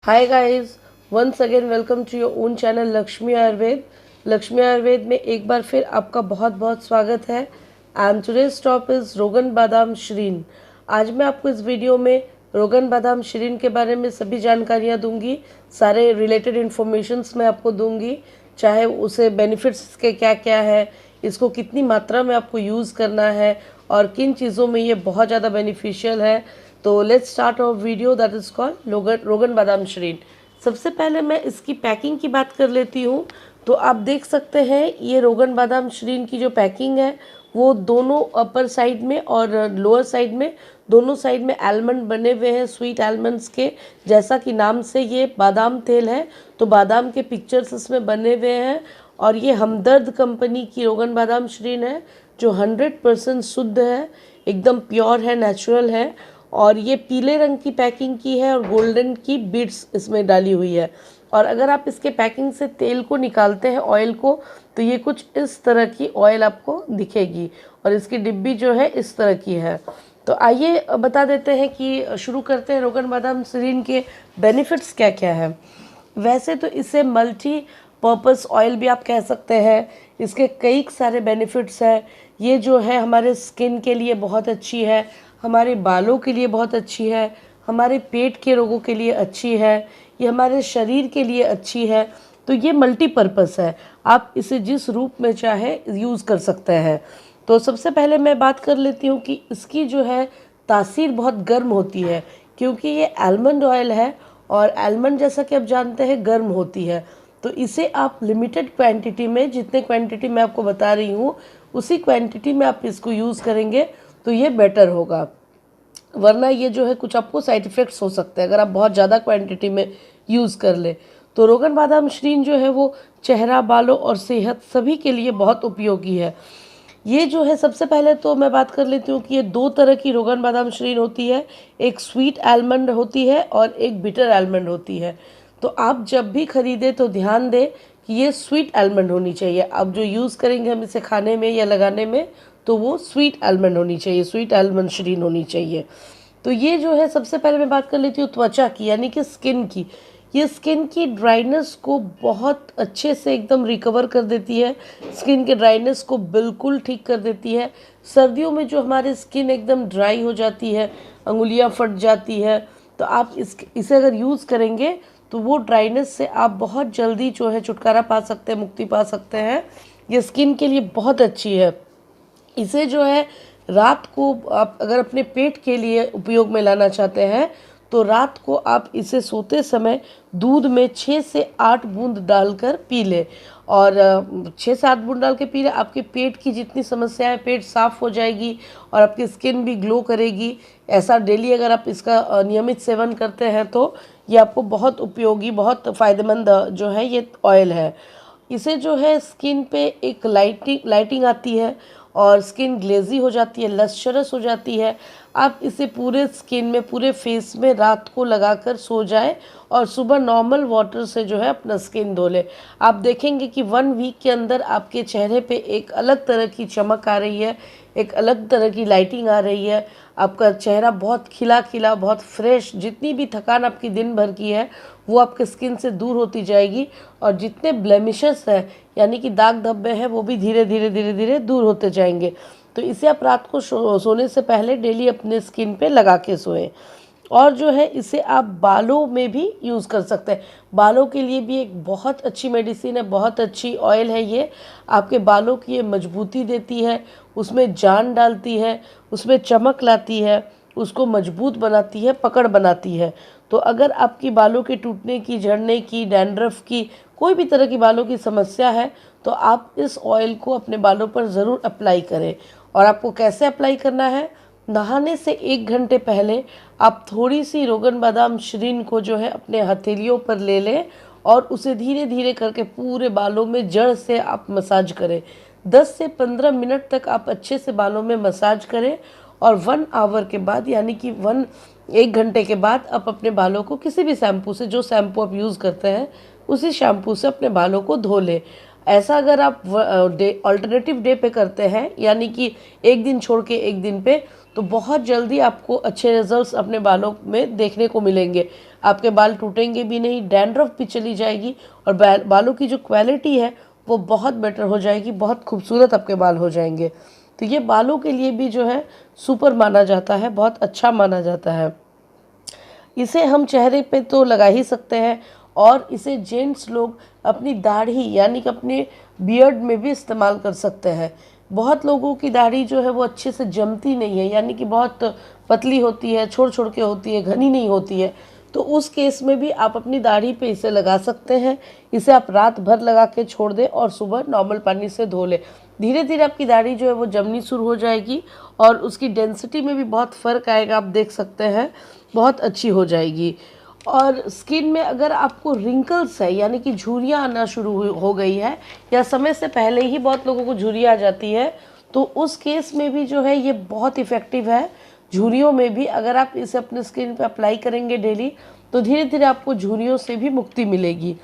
Hi guys, once again welcome to your own channel Lakshmi Ayurved. Lakshmi Ayurved में एक बार फिर आपका बहुत बहुत स्वागत है। एंड टुडेज टॉप इज़ रोगन बादाम शरीन। आज मैं आपको इस वीडियो में रोगन बादाम शरीन के बारे में सभी जानकारियाँ दूंगी। सारे रिलेटेड इन्फॉर्मेशंस मैं आपको दूंगी, चाहे उसे बेनिफिट्स के क्या क्या है, इसको कितनी मात्रा में आपको यूज़ करना है और किन चीज़ों में ये बहुत ज़्यादा बेनिफिशियल है। तो let's start our video that is called Roghan Badam Shareen. सबसे पहले मैं इसकी पैकिंग की बात कर लेती हूँ। तो आप देख सकते हैं ये रोगन बादाम शरीन की जो पैकिंग है वो दोनों अपर साइड में और लोअर साइड में, दोनों साइड में आलमंड बने हुए हैं, स्वीट आलमंड्स के। जैसा कि नाम से ये बादाम तेल है तो बादाम के पिक्चर्स इसमें बने हुए हैं। और ये हमदर्द कंपनी की रोगन बादाम शरीन है जो 100% शुद्ध है, एकदम प्योर है, नेचुरल है। और ये पीले रंग की पैकिंग की है और गोल्डन की बीड्स इसमें डाली हुई है। और अगर आप इसके पैकिंग से तेल को निकालते हैं, ऑयल को, तो ये कुछ इस तरह की ऑयल आपको दिखेगी और इसकी डिब्बी जो है इस तरह की है। तो आइए बता देते हैं कि शुरू करते हैं रोगन बादाम शरीन के बेनिफिट्स क्या क्या है। वैसे तो इसे मल्टी पर्पस ऑयल भी आप कह सकते हैं। इसके कई सारे बेनिफिट्स हैं। ये जो है हमारे स्किन के लिए बहुत अच्छी है, हमारे बालों के लिए बहुत अच्छी है, हमारे पेट के रोगों के लिए अच्छी है, ये हमारे शरीर के लिए अच्छी है। तो ये मल्टीपर्पस है, आप इसे जिस रूप में चाहे यूज़ कर सकते हैं। तो सबसे पहले मैं बात कर लेती हूँ कि इसकी जो है तासीर बहुत गर्म होती है, क्योंकि ये आलमंड ऑयल है और आलमंड जैसा कि आप जानते हैं गर्म होती है। तो इसे आप लिमिटेड क्वांटिटी में, जितने क्वांटिटी मैं आपको बता रही हूँ उसी क्वांटिटी में आप इसको यूज़ करेंगे तो ये बेटर होगा। वरना ये जो है कुछ आपको साइड इफ़ेक्ट्स हो सकते हैं अगर आप बहुत ज़्यादा क्वांटिटी में यूज़ कर ले। तो रोगन बादाम शरीन जो है वो चेहरा, बालों और सेहत सभी के लिए बहुत उपयोगी है। ये जो है सबसे पहले तो मैं बात कर लेती हूँ कि ये दो तरह की रोगन बादाम शरीन होती है। एक स्वीट आलमंड होती है और एक बिटर आलमंड होती है। तो आप जब भी खरीदें तो ध्यान दें कि ये स्वीट आलमंड होनी चाहिए। आप जो यूज़ करेंगे हम इसे खाने में या लगाने में, तो वो स्वीट आलमंड होनी चाहिए, स्वीट आलमंड शरीन होनी चाहिए। तो ये जो है सबसे पहले मैं बात कर लेती हूँ त्वचा की, यानी कि स्किन की। ये स्किन की ड्राइनेस को बहुत अच्छे से एकदम रिकवर कर देती है, स्किन के ड्राइनेस को बिल्कुल ठीक कर देती है। सर्दियों में जो हमारी स्किन एकदम ड्राई हो जाती है, अंगुलियाँ फट जाती है, तो आप इसे अगर यूज़ करेंगे तो वो ड्राइनेस से आप बहुत जल्दी जो है छुटकारा पा सकते हैं, मुक्ति पा सकते हैं। ये स्किन के लिए बहुत अच्छी है। इसे जो है रात को आप अगर अपने पेट के लिए उपयोग में लाना चाहते हैं तो रात को आप इसे सोते समय दूध में 6 से 8 बूंद डालकर पी लें। और 6 से 8 बूंद डाल के पी लें, आपके पेट की जितनी समस्या है पेट साफ़ हो जाएगी और आपकी स्किन भी ग्लो करेगी। ऐसा डेली अगर आप इसका नियमित सेवन करते हैं तो ये आपको बहुत उपयोगी, बहुत फ़ायदेमंद जो है ये ऑयल है। इसे जो है स्किन पे एक लाइटिंग आती है और स्किन ग्लेजी हो जाती है, लस्चरस हो जाती है। आप इसे पूरे स्किन में, पूरे फेस में रात को लगाकर सो जाएं और सुबह नॉर्मल वाटर से जो है अपना स्किन धो लें। आप देखेंगे कि 1 वीक के अंदर आपके चेहरे पे एक अलग तरह की चमक आ रही है, एक अलग तरह की लाइटिंग आ रही है। आपका चेहरा बहुत खिला खिला, बहुत फ्रेश, जितनी भी थकान आपकी दिन भर की है वो आपके स्किन से दूर होती जाएगी। और जितने ब्लेमिशेस हैं, यानी कि दाग धब्बे हैं, वो भी धीरे धीरे धीरे धीरे दूर होते जाएंगे। तो इसे आप रात को सोने से पहले डेली अपने स्किन पे लगा के सोएं। और जो है इसे आप बालों में भी यूज़ कर सकते हैं। बालों के लिए भी एक बहुत अच्छी मेडिसिन है, बहुत अच्छी ऑयल है ये। आपके बालों की ये मजबूती देती है, उसमें जान डालती है, उसमें चमक लाती है, उसको मजबूत बनाती है, पकड़ बनाती है। तो अगर आपकी बालों के टूटने की, झड़ने की, डैंड्रफ की, कोई भी तरह की बालों की समस्या है तो आप इस ऑयल को अपने बालों पर ज़रूर अप्लाई करें। और आपको कैसे अप्लाई करना है? नहाने से 1 घंटे पहले आप थोड़ी सी रोगन बादाम शरीन को जो है अपने हथेलियों पर ले लें और उसे धीरे धीरे करके पूरे बालों में जड़ से आप मसाज करें। 10 से 15 मिनट तक आप अच्छे से बालों में मसाज करें और 1 आवर के बाद, यानी कि 1 घंटे के बाद आप अपने बालों को किसी भी शैम्पू से, जो शैम्पू आप यूज़ करते हैं उसी शैम्पू से अपने बालों को धो लें। ऐसा अगर आप अल्टरनेटिव डे पे करते हैं, यानी कि एक दिन छोड़ के एक दिन पे, तो बहुत जल्दी आपको अच्छे रिजल्ट्स अपने बालों में देखने को मिलेंगे। आपके बाल टूटेंगे भी नहीं, डैंड्रफ भी चली जाएगी और बालों की जो क्वालिटी है वो बहुत बेटर हो जाएगी, बहुत खूबसूरत आपके बाल हो जाएंगे। तो ये बालों के लिए भी जो है सुपर माना जाता है, बहुत अच्छा माना जाता है। इसे हम चेहरे पे तो लगा ही सकते हैं और इसे जेंट्स लोग अपनी दाढ़ी यानी कि अपने बियर्ड में भी इस्तेमाल कर सकते हैं। बहुत लोगों की दाढ़ी जो है वो अच्छे से जमती नहीं है, यानी कि बहुत पतली होती है, छोड़ छोड़ के होती है, घनी नहीं होती है। तो उस केस में भी आप अपनी दाढ़ी पे इसे लगा सकते हैं। इसे आप रात भर लगा के छोड़ दें और सुबह नॉर्मल पानी से धो लें। धीरे धीरे आपकी दाढ़ी जो है वो जमनी शुरू हो जाएगी और उसकी डेंसिटी में भी बहुत फ़र्क आएगा, आप देख सकते हैं, बहुत अच्छी हो जाएगी। और स्किन में अगर आपको रिंकल्स है यानी कि झुर्रियाँ आना शुरू हो गई है या समय से पहले ही बहुत लोगों को झुर्रियाँ आ जाती है, तो उस केस में भी जो है ये बहुत इफ़ेक्टिव है। झुर्रियों में भी अगर आप इसे अपने स्किन पे अप्लाई करेंगे डेली, तो धीरे धीरे आपको झुर्रियों से भी मुक्ति मिलेगी।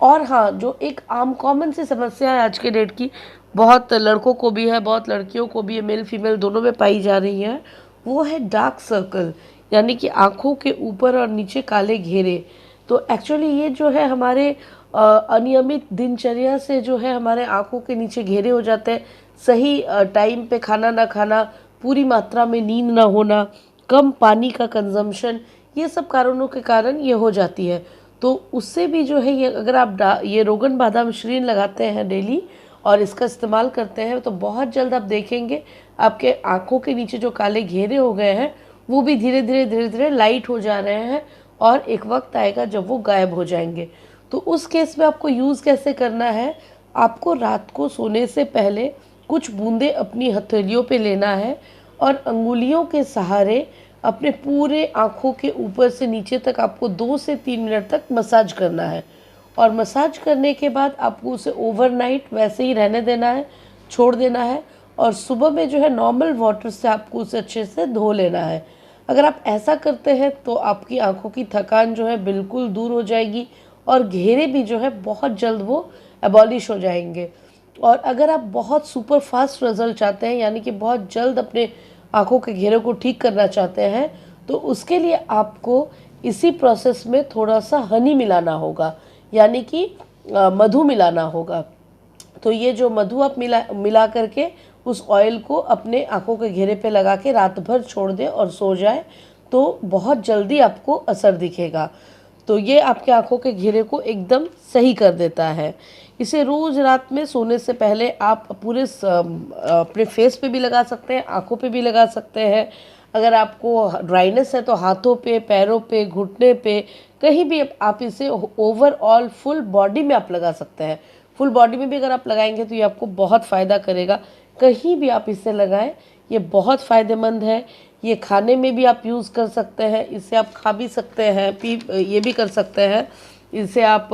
और हाँ, जो एक आम कॉमन सी समस्या है आज के डेट की, बहुत लड़कों को भी है, बहुत लड़कियों को भी है, मेल फीमेल दोनों में पाई जा रही है, वो है डार्क सर्कल, यानी कि आँखों के ऊपर और नीचे काले घेरे। तो एक्चुअली ये जो है हमारे अनियमित दिनचर्या से जो है हमारे आँखों के नीचे घेरे हो जाते हैं। सही टाइम पे खाना ना खाना, पूरी मात्रा में नींद ना होना, कम पानी का कंजम्पशन, ये सब कारणों के कारण ये हो जाती है। तो उससे भी जो है ये अगर आप ये रोगन बादाम श्रीन लगाते हैं डेली और इसका इस्तेमाल करते हैं, तो बहुत जल्द आप देखेंगे आपके आँखों के नीचे जो काले घेरे हो गए हैं वो भी धीरे धीरे लाइट हो जा रहे हैं और एक वक्त आएगा जब वो गायब हो जाएंगे। तो उस केस में आपको यूज़ कैसे करना है, आपको रात को सोने से पहले कुछ बूंदे अपनी हथेलियों पे लेना है और अंगुलियों के सहारे अपने पूरे आँखों के ऊपर से नीचे तक आपको 2 से 3 मिनट तक मसाज करना है। और मसाज करने के बाद आपको उसे ओवरनाइट वैसे ही रहने देना है, छोड़ देना है और सुबह में जो है नॉर्मल वाटर से आपको उसे अच्छे से धो लेना है। अगर आप ऐसा करते हैं तो आपकी आंखों की थकान जो है बिल्कुल दूर हो जाएगी और घेरे भी जो है बहुत जल्द वो एबॉलिश हो जाएंगे। और अगर आप बहुत सुपर फास्ट रिजल्ट चाहते हैं, यानी कि बहुत जल्द अपने आंखों के घेरे को ठीक करना चाहते हैं, तो उसके लिए आपको इसी प्रोसेस में थोड़ा सा हनी मिलाना होगा, यानी कि मधु मिलाना होगा। तो ये जो मधु आप मिला करके उस ऑयल को अपने आँखों के घेरे पे लगा के रात भर छोड़ दें और सो जाए, तो बहुत जल्दी आपको असर दिखेगा। तो ये आपके आँखों के घेरे को एकदम सही कर देता है। इसे रोज़ रात में सोने से पहले आप पूरे अपने फेस पे भी लगा सकते हैं, आँखों पे भी लगा सकते हैं। अगर आपको ड्राइनेस है तो हाथों पे, पैरों पे, घुटने पे, कहीं भी आप इसे ओवरऑल फुल बॉडी में आप लगा सकते हैं। फुल बॉडी में भी अगर आप लगाएंगे तो ये आपको बहुत फ़ायदा करेगा। कहीं भी आप इसे लगाएं, ये बहुत फ़ायदेमंद है। ये खाने में भी आप यूज़ कर सकते हैं, इसे आप खा भी सकते हैं, ये भी कर सकते हैं। इसे आप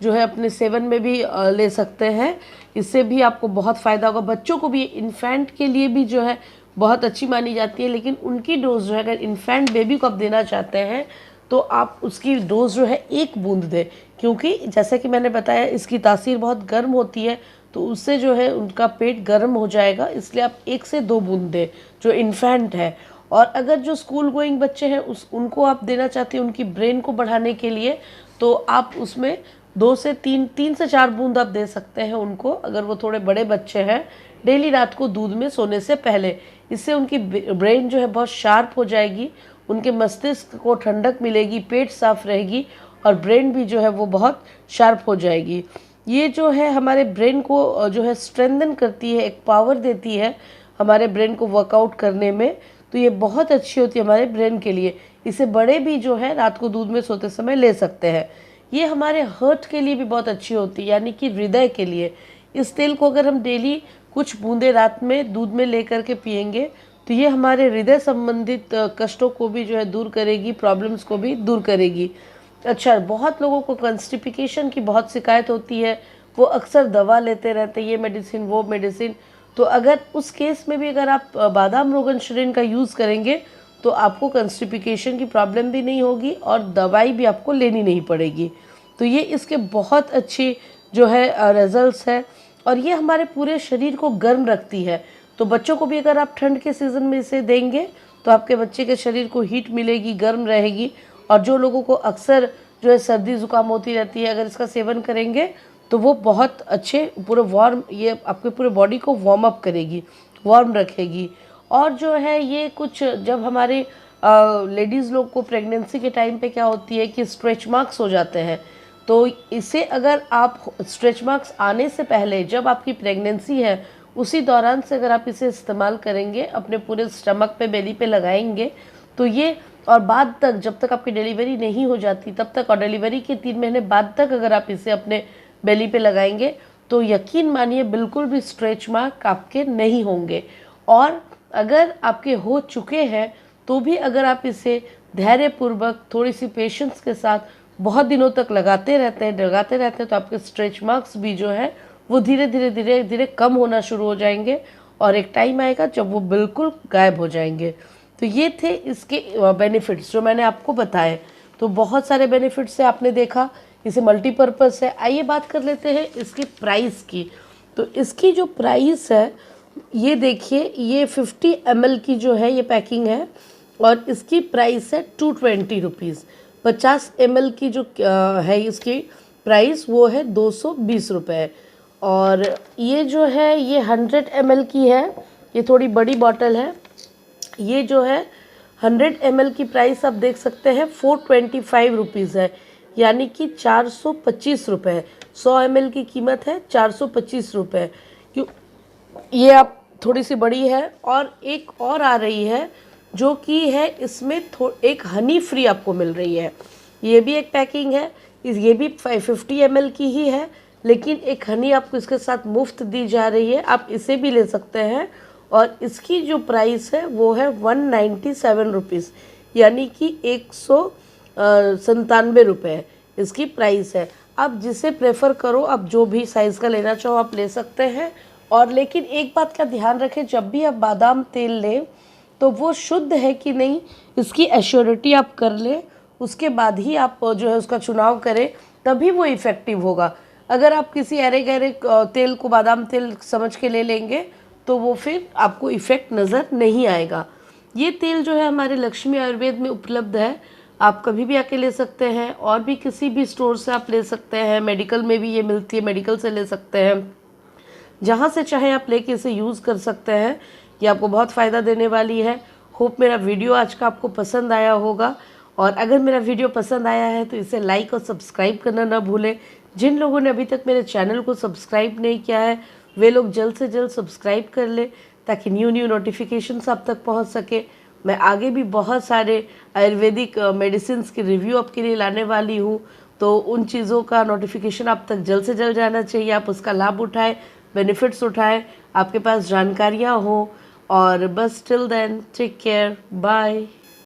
जो है अपने सेवन में भी ले सकते हैं, इससे भी आपको बहुत फ़ायदा होगा। बच्चों को भी, इन्फेंट के लिए भी जो है बहुत अच्छी मानी जाती है, लेकिन उनकी डोज जो है, अगर इन्फेंट बेबी को आप देना चाहते हैं तो आप उसकी डोज जो है 1 बूंद दें, क्योंकि जैसे कि मैंने बताया इसकी तासीर बहुत गर्म होती है, तो उससे जो है उनका पेट गर्म हो जाएगा, इसलिए आप 1 से 2 बूंद दें जो इन्फेंट है। और अगर जो स्कूल गोइंग बच्चे हैं उनको आप देना चाहते हैं उनकी ब्रेन को बढ़ाने के लिए, तो आप उसमें 2 से 3 से 4 बूंद आप दे सकते हैं उनको, अगर वो थोड़े बड़े बच्चे हैं, डेली रात को दूध में सोने से पहले। इससे उनकी ब्रेन जो है बहुत शार्प हो जाएगी, उनके मस्तिष्क को ठंडक मिलेगी, पेट साफ रहेगी और ब्रेन भी जो है वो बहुत शार्प हो जाएगी। ये जो है हमारे ब्रेन को जो है स्ट्रेंथन करती है, एक पावर देती है हमारे ब्रेन को वर्कआउट करने में, तो ये बहुत अच्छी होती है हमारे ब्रेन के लिए। इसे बड़े भी जो है रात को दूध में सोते समय ले सकते हैं। ये हमारे हार्ट के लिए भी बहुत अच्छी होती है, यानी कि हृदय के लिए। इस तेल को अगर हम डेली कुछ बूंदे रात में दूध में लेकर के पिएंगे, तो ये हमारे हृदय संबंधित कष्टों को भी जो है दूर करेगी, प्रॉब्लम्स को भी दूर करेगी। अच्छा, बहुत लोगों को कॉन्स्टिपेशन की बहुत शिकायत होती है, वो अक्सर दवा लेते रहते हैं, ये मेडिसिन वो मेडिसिन। तो अगर उस केस में भी अगर आप बादाम रोगन शरीन का यूज़ करेंगे तो आपको कॉन्स्टिपेशन की प्रॉब्लम भी नहीं होगी और दवाई भी आपको लेनी नहीं पड़ेगी। तो ये इसके बहुत अच्छी जो है रिजल्ट्स है और ये हमारे पूरे शरीर को गर्म रखती है। तो बच्चों को भी अगर आप ठंड के सीज़न में इसे देंगे तो आपके बच्चे के शरीर को हीट मिलेगी, गर्म रहेगी और जो लोगों को अक्सर जो है सर्दी ज़ुकाम होती रहती है, अगर इसका सेवन करेंगे तो वो बहुत अच्छे पूरे वार्म, ये आपके पूरे बॉडी को वार्म अप करेगी, वार्म रखेगी। और जो है ये कुछ जब हमारे लेडीज़ लोग को प्रेगनेंसी के टाइम पे क्या होती है कि स्ट्रेच मार्क्स हो जाते हैं, तो इसे अगर आप स्ट्रेच मार्क्स आने से पहले जब आपकी प्रेगनेंसी है उसी दौरान से अगर आप इसे इस्तेमाल करेंगे, अपने पूरे स्टमक पे, बेली पे लगाएंगे, तो ये और बाद तक, जब तक आपकी डिलीवरी नहीं हो जाती तब तक, और डिलीवरी के 3 महीने बाद तक अगर आप इसे अपने बेली पे लगाएंगे तो यकीन मानिए बिल्कुल भी स्ट्रेच मार्क आपके नहीं होंगे। और अगर आपके हो चुके हैं तो भी अगर आप इसे धैर्यपूर्वक, थोड़ी सी पेशेंस के साथ बहुत दिनों तक लगाते रहते हैं तो आपके स्ट्रेच मार्क्स भी जो है वो धीरे धीरे कम होना शुरू हो जाएंगे और एक टाइम आएगा जब वो बिल्कुल गायब हो जाएंगे। तो ये थे इसके बेनिफिट्स जो मैंने आपको बताए। तो बहुत सारे बेनिफिट्स है, आपने देखा, इसे मल्टीपर्पज़ है। आइए बात कर लेते हैं इसकी प्राइस की। तो इसकी जो प्राइस है ये देखिए, ये 50 ml की जो है ये पैकिंग है और इसकी प्राइस है 220 रुपीज़। 50 ml की जो है इसकी प्राइस वो है 220 रुपये। और ये जो है ये 100 ml की है, ये थोड़ी बड़ी बॉटल है। ये जो है 100 ml की प्राइस आप देख सकते हैं 425 रुपीज़ है, यानी कि 425 रुपये। 100 ml की कीमत है 425 रुपये। क्यों, ये आप थोड़ी सी बड़ी है। और एक और आ रही है जो कि है, इसमें एक हनी फ्री आपको मिल रही है। ये भी एक पैकिंग है, ये भी 50 ml की ही है, लेकिन एक हनी आपको इसके साथ मुफ्त दी जा रही है, आप इसे भी ले सकते हैं। और इसकी जो प्राइस है वो है 197 रुपीज़, यानी कि 197 रुपये इसकी प्राइस है। आप जिसे प्रेफर करो, आप जो भी साइज़ का लेना चाहो आप ले सकते हैं। और लेकिन एक बात का ध्यान रखें, जब भी आप बादाम तेल लें तो वो शुद्ध है कि नहीं इसकी एश्योरिटी आप कर लें, उसके बाद ही आप जो है उसका चुनाव करें, तभी वो इफ़ेक्टिव होगा। अगर आप किसी अरे गहरे तेल को बादाम तेल समझ के ले लेंगे तो वो फिर आपको इफ़ेक्ट नज़र नहीं आएगा। ये तेल जो है हमारे लक्ष्मी आयुर्वेद में उपलब्ध है, आप कभी भी आके ले सकते हैं, और भी किसी भी स्टोर से आप ले सकते हैं। मेडिकल में भी ये मिलती है, मेडिकल से ले सकते हैं, जहाँ से चाहे आप लेके इसे यूज़ कर सकते हैं। ये आपको बहुत फ़ायदा देने वाली है। होप मेरा वीडियो आज का आपको पसंद आया होगा, और अगर मेरा वीडियो पसंद आया है तो इसे लाइक और सब्सक्राइब करना ना भूलें। जिन लोगों ने अभी तक मेरे चैनल को सब्सक्राइब नहीं किया है वे लोग जल्द से जल्द सब्सक्राइब कर लें, ताकि न्यू नोटिफिकेशंस आप तक पहुंच सके। मैं आगे भी बहुत सारे आयुर्वेदिक मेडिसिन्स की रिव्यू आपके लिए लाने वाली हूँ, तो उन चीज़ों का नोटिफिकेशन आप तक जल्द से जल्द जाना चाहिए। आप उसका लाभ उठाएं, बेनिफिट्स उठाएं, आपके पास जानकारियाँ हो। और बस till then take care, bye.